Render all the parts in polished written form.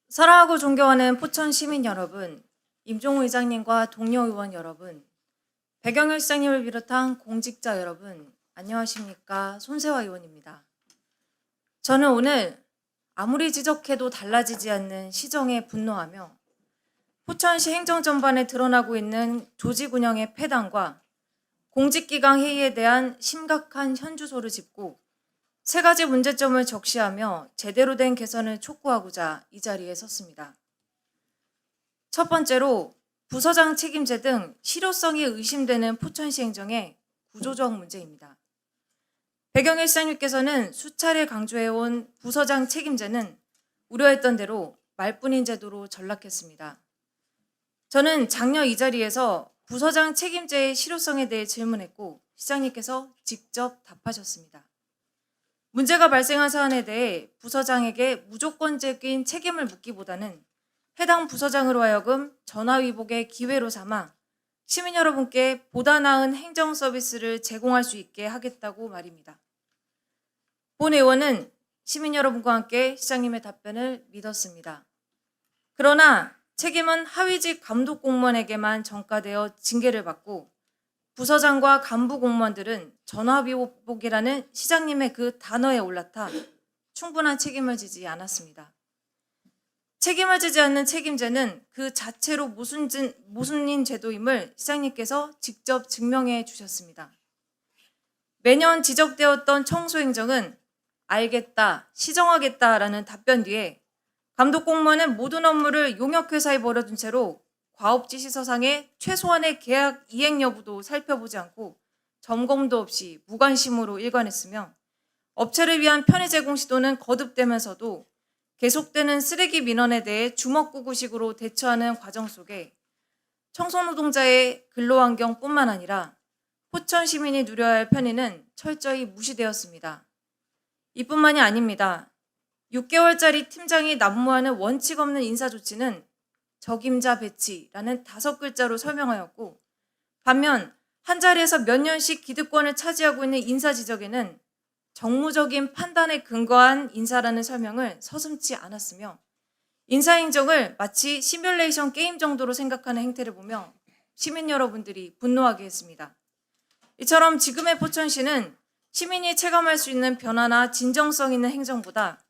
사랑하고 존경하는 포천 시민 여러분, 임종우 의장님과 동료 의원 여러분, 배경일 시장님을 비롯한 공직자 여러분, 안녕하십니까? 손세화 의원입니다. 저는 오늘 아무리 지적해도 달라지지 않는 시정에 분노하며 포천시 행정 전반에 드러나고 있는 조직 운영의 폐단과 공직기강 회의에 대한 심각한 현주소를 짚고 세 가지 문제점을 적시하며 제대로 된 개선을 촉구하고자 이 자리에 섰습니다. 첫 번째로 부서장 책임제 등 실효성이 의심되는 포천시 행정의 구조적 문제입니다. 배경일 시장님께서는 수차례 강조해온 부서장 책임제는 우려했던 대로 말뿐인 제도로 전락했습니다. 저는 작년 이 자리에서 부서장 책임제의 실효성에 대해 질문했고 시장님께서 직접 답하셨습니다. 문제가 발생한 사안에 대해 부서장에게 무조건적인 책임을 묻기보다는 해당 부서장으로 하여금 전화위복의 기회로 삼아 시민 여러분께 보다 나은 행정 서비스를 제공할 수 있게 하겠다고 말입니다. 본 의원은 시민 여러분과 함께 시장님의 답변을 믿었습니다. 그러나 책임은 하위직 감독 공무원에게만 전가되어 징계를 받고 부서장과 간부 공무원들은 전화위복이라는 시장님의 그 단어에 올라타 충분한 책임을 지지 않았습니다. 책임을 지지 않는 책임제는 그 자체로 모순인 제도임을 시장님께서 직접 증명해 주셨습니다. 매년 지적되었던 청소행정은 알겠다, 시정하겠다라는 답변 뒤에 감독 공무원은 모든 업무를 용역회사에 버려둔 채로 과업지시서상의 최소한의 계약 이행 여부도 살펴보지 않고 점검도 없이 무관심으로 일관했으며 업체를 위한 편의 제공 시도는 거듭되면서도 계속되는 쓰레기 민원에 대해 주먹구구식으로 대처하는 과정 속에 청소노동자의 근로환경뿐만 아니라 포천 시민이 누려야 할 편의는 철저히 무시되었습니다. 이뿐만이 아닙니다. 6개월짜리 팀장이 난무하는 원칙 없는 인사조치는 적임자 배치라는 5글자로 설명하였고 반면 한 자리에서 몇 년씩 기득권을 차지하고 있는 인사 지적에는 정무적인 판단에 근거한 인사라는 설명을 서슴지 않았으며 인사행정을 마치 시뮬레이션 게임 정도로 생각하는 행태를 보며 시민 여러분들이 분노하게 했습니다. 이처럼 지금의 포천시는 시민이 체감할 수 있는 변화나 진정성 있는 행정보다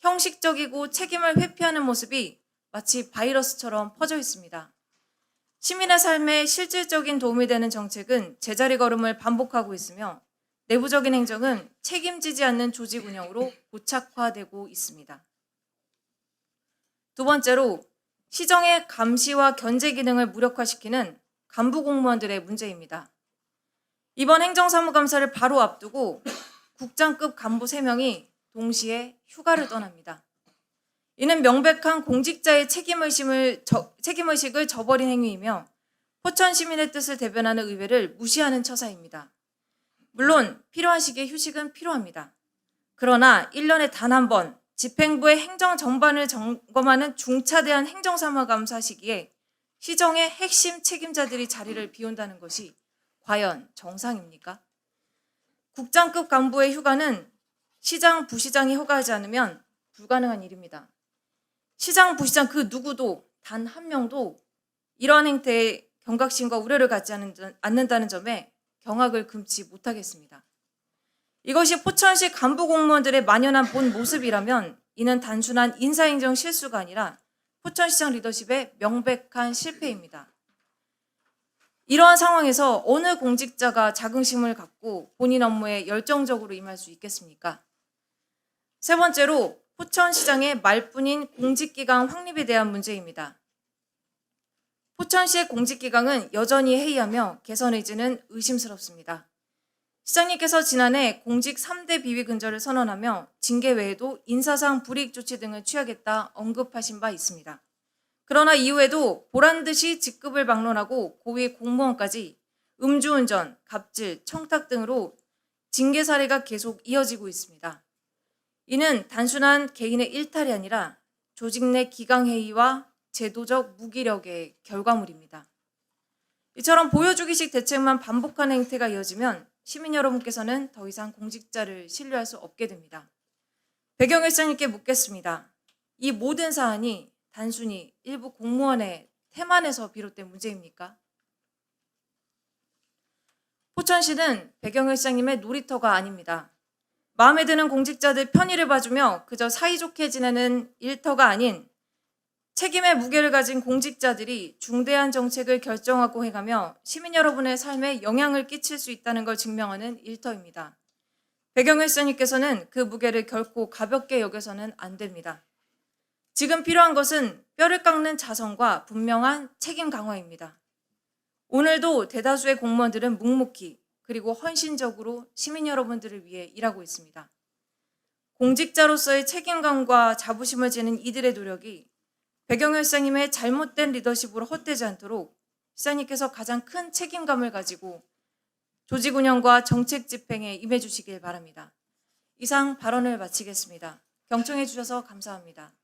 형식적이고 책임을 회피하는 모습이 마치 바이러스처럼 퍼져 있습니다. 시민의 삶에 실질적인 도움이 되는 정책은 제자리 걸음을 반복하고 있으며 내부적인 행정은 책임지지 않는 조직 운영으로 고착화되고 있습니다. 두 번째로 시정의 감시와 견제 기능을 무력화시키는 간부 공무원들의 문제입니다. 이번 행정사무감사를 바로 앞두고 국장급 간부 3명이 동시에 휴가를 떠납니다. 이는 명백한 공직자의 책임의식을 저버린 행위이며 포천 시민의 뜻을 대변하는 의회를 무시하는 처사입니다. 물론 필요한 시기에 휴식은 필요합니다. 그러나 1년에 단 한 번 집행부의 행정 전반을 점검하는 중차대한 행정사무감사 시기에 시정의 핵심 책임자들이 자리를 비운다는 것이 과연 정상입니까? 국장급 간부의 휴가는 시장, 부시장이 허가하지 않으면 불가능한 일입니다. 시장, 부시장 그 누구도 단 한 명도 이러한 행태에 경각심과 우려를 갖지 않는다는 점에 경악을 금치 못하겠습니다. 이것이 포천시 간부 공무원들의 만연한 본 모습이라면 이는 단순한 인사행정 실수가 아니라 포천시장 리더십의 명백한 실패입니다. 이러한 상황에서 어느 공직자가 자긍심을 갖고 본인 업무에 열정적으로 임할 수 있겠습니까? 세 번째로 포천시장의 말뿐인 공직기강 확립에 대한 문제입니다. 포천시의 공직기강은 여전히 해이하며 개선 의지는 의심스럽습니다. 시장님께서 지난해 공직 3대 비위 근절을 선언하며 징계 외에도 인사상 불이익 조치 등을 취하겠다 언급하신 바 있습니다. 그러나 이후에도 보란듯이 직급을 막론하고 고위 공무원까지 음주운전, 갑질, 청탁 등으로 징계 사례가 계속 이어지고 있습니다. 이는 단순한 개인의 일탈이 아니라 조직 내 기강회의와 제도적 무기력의 결과물입니다. 이처럼 보여주기식 대책만 반복하는 행태가 이어지면 시민 여러분께서는 더 이상 공직자를 신뢰할 수 없게 됩니다. 배경일 시장님께 묻겠습니다. 이 모든 사안이 단순히 일부 공무원의 태만에서 비롯된 문제입니까? 포천시는 배경열 시장님의 놀이터가 아닙니다. 마음에 드는 공직자들 편의를 봐주며 그저 사이좋게 지내는 일터가 아닌 책임의 무게를 가진 공직자들이 중대한 정책을 결정하고 해가며 시민 여러분의 삶에 영향을 끼칠 수 있다는 걸 증명하는 일터입니다. 배경열 시장님께서는 그 무게를 결코 가볍게 여겨서는 안 됩니다. 지금 필요한 것은 뼈를 깎는 자성과 분명한 책임 강화입니다. 오늘도 대다수의 공무원들은 묵묵히 그리고 헌신적으로 시민 여러분들을 위해 일하고 있습니다. 공직자로서의 책임감과 자부심을 지닌 이들의 노력이 배경열 시장님의 잘못된 리더십으로 헛되지 않도록 시장님께서 가장 큰 책임감을 가지고 조직 운영과 정책 집행에 임해 주시길 바랍니다. 이상 발언을 마치겠습니다. 경청해 주셔서 감사합니다.